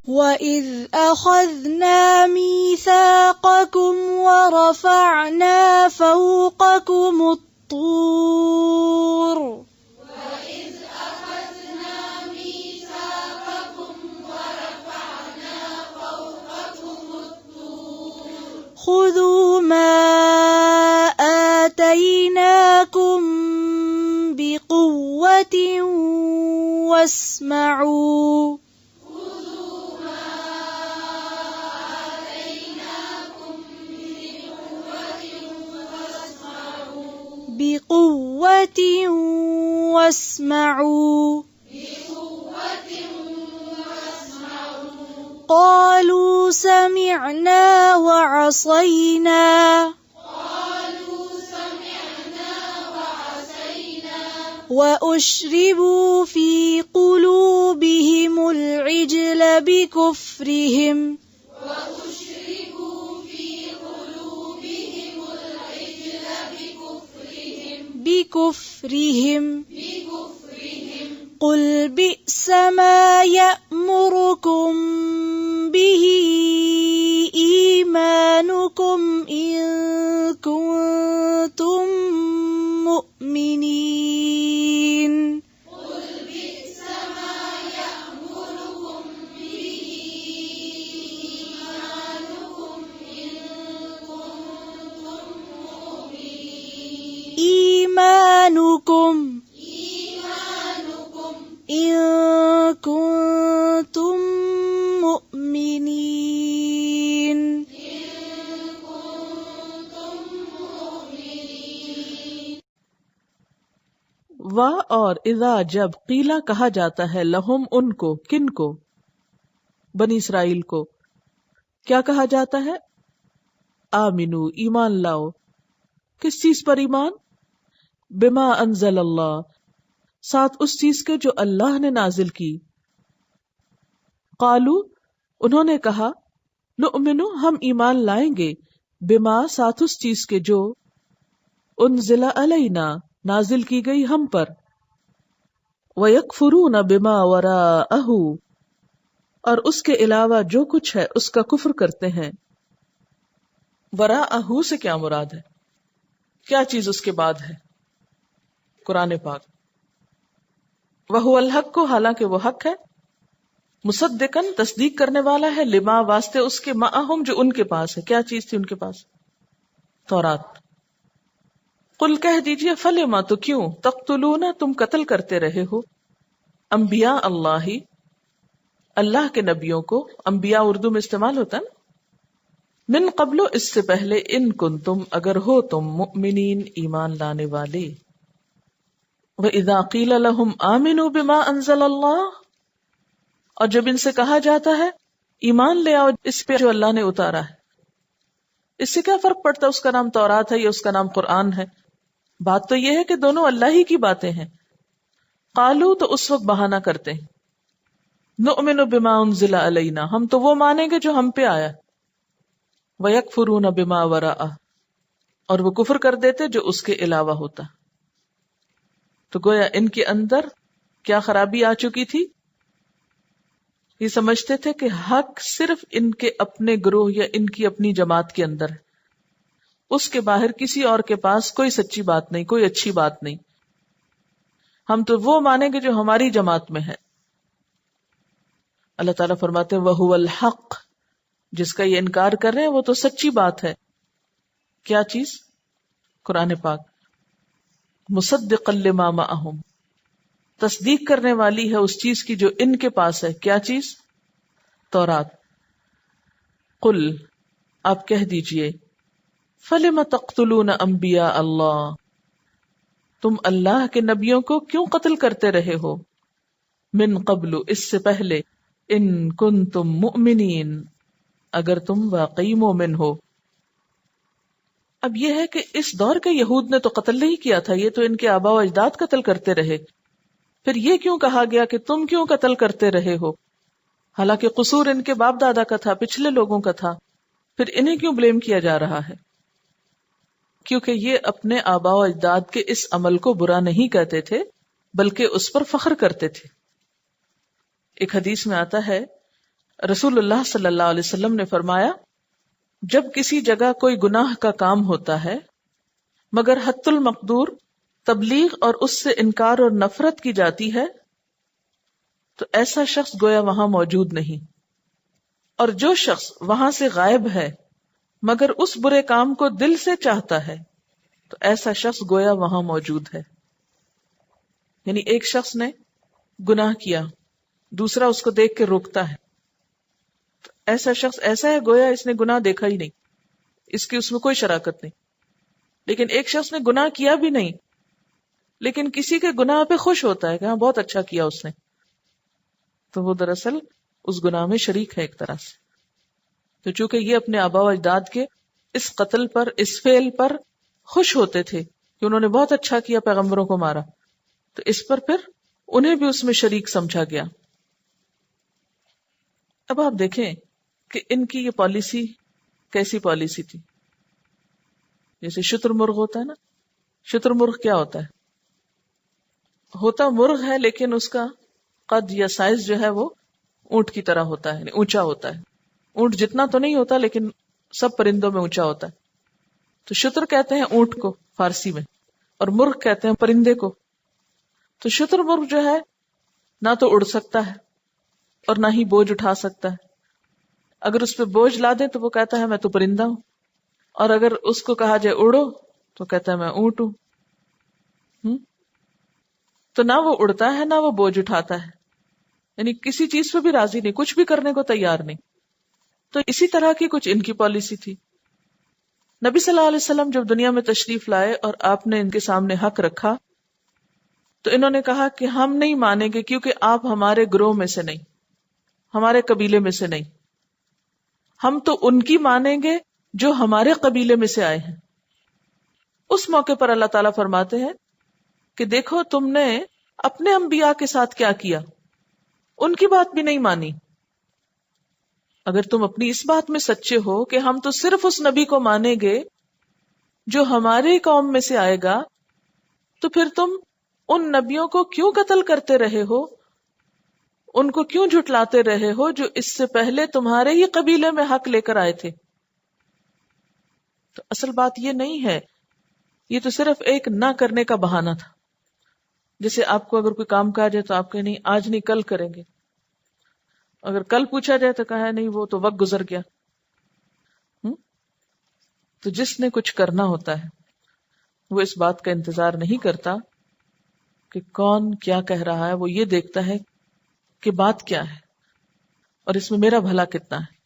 وَإِذْ أَخَذْنَا مِيثَاقَكُمْ وَرَفَعْنَا فَوْقَكُمُ الطُّورَ خُذُوا مَا آتَيْنَاكُمْ بِقُوَّةٍ وَاسْمَعُوا بِقُوَّةٍ وَاسْمَعُوا قَالُوا سَمِعْنَا وَعَصَيْنَا وَأُشْرِبُوا فِي قُلُوبِهِمُ الْعِجْلَ بِكُفْرِهِمْ قُلْ بِئْسَ مَا يَأْمُرُكُمْ بِهِ إِيمَانُكُمْ إِن كُنتُم مُّؤْمِنِينَ إِيمَانُكُمْ إِن كُنتُم مُّؤْمِنِينَ اور اذا جب قیلا کہا جاتا ہے لہم ان کو، کن کو؟ بنی اسرائیل کو. کیا کہا جاتا ہے؟ آمنو، ایمان لاؤ. کس چیز پر ایمان؟ بما انزل اللہ، ساتھ اس چیز کے جو اللہ نے نازل کی. قالو، انہوں نے کہا، نؤمنو، ہم ایمان لائیں گے، بما، ساتھ اس چیز کے جو انزل علینا، نازل کی گئی ہم پر. وَيَكْفُرُونَ بِمَا وَرَاءَهُ، اور اس کے علاوہ جو کچھ ہے اس کا کفر کرتے ہیں. وراءہ سے کیا مراد ہے؟ کیا چیز اس کے بعد ہے؟ قرآن پاک. وَهُوَ الْحَقُّ، حالانکہ وہ حق ہے. مصدقاً، تصدیق کرنے والا ہے، لما، واسطے اس کے، معہم، جو ان کے پاس ہے. کیا چیز تھی ان کے پاس؟ تورات. قل، کہہ دیجئے، فلما، تو کیوں، تقتلون، تم قتل کرتے رہے ہو، انبیاء اللہ، اللہ کے نبیوں کو. انبیاء اردو میں استعمال ہوتا ہے نا. من قبل، اس سے پہلے، ان کنتم، اگر ہو تم، مؤمنین، ایمان لانے والے. وَإِذَا قِيلَ لَهُمْ آمِنُوا بِمَا أَنزَلَ اللَّهُ، اور جب ان سے کہا جاتا ہے ایمان لے آؤ اس پہ جو اللہ نے اتارا ہے. اس سے کیا فرق پڑتا ہے اس کا نام تورات ہے یا اس کا نام قرآن ہے؟ بات تو یہ ہے کہ دونوں اللہ ہی کی باتیں ہیں. قالو، تو اس وقت بہانہ کرتے ہیں، نؤمن بما انزل علینا، ہم تو وہ مانیں گے جو ہم پہ آیا. وَيَكْفُرُونَ بِمَا وَرَاءَهُ، اور وہ کفر کر دیتے جو اس کے علاوہ ہوتا. تو گویا ان کے اندر کیا خرابی آ چکی تھی؟ یہ سمجھتے تھے کہ حق صرف ان کے اپنے گروہ یا ان کی اپنی جماعت کے اندر ہے، اس کے باہر کسی اور کے پاس کوئی سچی بات نہیں، کوئی اچھی بات نہیں. ہم تو وہ مانیں گے جو ہماری جماعت میں ہے. اللہ تعالیٰ فرماتے ہیں وَهُوَ الْحَقُّ، جس کا یہ انکار کر رہے ہیں وہ تو سچی بات ہے. کیا چیز؟ قرآن پاک. مصدقا لما معہم، تصدیق کرنے والی ہے اس چیز کی جو ان کے پاس ہے. کیا چیز؟ تورات. قل، آپ کہہ دیجئے، فلم تقتلون انبیاء اللہ، تم اللہ کے نبیوں کو کیوں قتل کرتے رہے ہو؟ من قبل، اس سے پہلے، ان کنتم مؤمنین، اگر تم واقعی مومن ہو. اب یہ ہے کہ اس دور کے یہود نے تو قتل نہیں کیا تھا، یہ تو ان کے آباء و اجداد قتل کرتے رہے. پھر یہ کیوں کہا گیا کہ تم کیوں قتل کرتے رہے ہو؟ حالانکہ قصور ان کے باپ دادا کا تھا، پچھلے لوگوں کا تھا. پھر انہیں کیوں بلیم کیا جا رہا ہے؟ کیونکہ یہ اپنے آباء و اجداد کے اس عمل کو برا نہیں کہتے تھے، بلکہ اس پر فخر کرتے تھے. ایک حدیث میں آتا ہے رسول اللہ صلی اللہ علیہ وسلم نے فرمایا جب کسی جگہ کوئی گناہ کا کام ہوتا ہے مگر حت المقدور تبلیغ اور اس سے انکار اور نفرت کی جاتی ہے تو ایسا شخص گویا وہاں موجود نہیں، اور جو شخص وہاں سے غائب ہے مگر اس برے کام کو دل سے چاہتا ہے تو ایسا شخص گویا وہاں موجود ہے۔ یعنی ایک شخص نے گناہ کیا، دوسرا اس کو دیکھ کے روکتا ہے، تو ایسا شخص ایسا ہے گویا اس نے گناہ دیکھا ہی نہیں، اس کی اس میں کوئی شراکت نہیں۔ لیکن ایک شخص نے گناہ کیا بھی نہیں لیکن کسی کے گناہ پہ خوش ہوتا ہے کہ ہاں بہت اچھا کیا اس نے، تو وہ دراصل اس گناہ میں شریک ہے ایک طرح سے۔ تو چونکہ یہ اپنے آباء و اجداد کے اس قتل پر، اس فعل پر خوش ہوتے تھے کہ انہوں نے بہت اچھا کیا، پیغمبروں کو مارا، تو اس پر پھر انہیں بھی اس میں شریک سمجھا گیا۔ اب آپ دیکھیں کہ ان کی یہ پالیسی کیسی پالیسی تھی۔ جیسے شتر مرغ ہوتا ہے نا، شتر مرغ کیا ہوتا ہے؟ ہوتا مرغ ہے لیکن اس کا قد یا سائز جو ہے وہ اونٹ کی طرح ہوتا ہے، یعنی اونچا ہوتا ہے۔ اونٹ جتنا تو نہیں ہوتا لیکن سب پرندوں میں اونچا ہوتا ہے۔ تو شتر کہتے ہیں اونٹ کو فارسی میں، اور مرغ کہتے ہیں پرندے کو۔ تو شتر مرغ جو ہے نہ تو اڑ سکتا ہے اور نہ ہی بوجھ اٹھا سکتا ہے۔ اگر اس پہ بوجھ لا دیں تو وہ کہتا ہے میں تو پرندہ ہوں، اور اگر اس کو کہا جائے اڑو تو کہتا ہے میں اونٹ ہوں۔ تو نہ وہ اڑتا ہے نہ وہ بوجھ اٹھاتا ہے، یعنی کسی چیز پہ بھی راضی نہیں، کچھ بھی کرنے کو تیار نہیں۔ تو اسی طرح کی کچھ ان کی پالیسی تھی۔ نبی صلی اللہ علیہ وسلم جب دنیا میں تشریف لائے اور آپ نے ان کے سامنے حق رکھا تو انہوں نے کہا کہ ہم نہیں مانیں گے کیونکہ آپ ہمارے گروہ میں سے نہیں، ہمارے قبیلے میں سے نہیں، ہم تو ان کی مانیں گے جو ہمارے قبیلے میں سے آئے ہیں۔ اس موقع پر اللہ تعالیٰ فرماتے ہیں کہ دیکھو تم نے اپنے انبیاء کے ساتھ کیا کیا، ان کی بات بھی نہیں مانی۔ اگر تم اپنی اس بات میں سچے ہو کہ ہم تو صرف اس نبی کو مانیں گے جو ہماری قوم میں سے آئے گا، تو پھر تم ان نبیوں کو کیوں قتل کرتے رہے ہو، ان کو کیوں جھٹلاتے رہے ہو جو اس سے پہلے تمہارے ہی قبیلے میں حق لے کر آئے تھے؟ تو اصل بات یہ نہیں ہے، یہ تو صرف ایک نہ کرنے کا بہانہ تھا۔ جیسے آپ کو اگر کوئی کام کہا جائے تو آپ کہیں نہیں آج نہیں کل کریں گے، اگر کل پوچھا جائے تو کہا نہیں وہ تو وقت گزر گیا۔ تو جس نے کچھ کرنا ہوتا ہے وہ اس بات کا انتظار نہیں کرتا کہ کون کیا کہہ رہا ہے، وہ یہ دیکھتا ہے کہ بات کیا ہے اور اس میں میرا بھلا کتنا ہے۔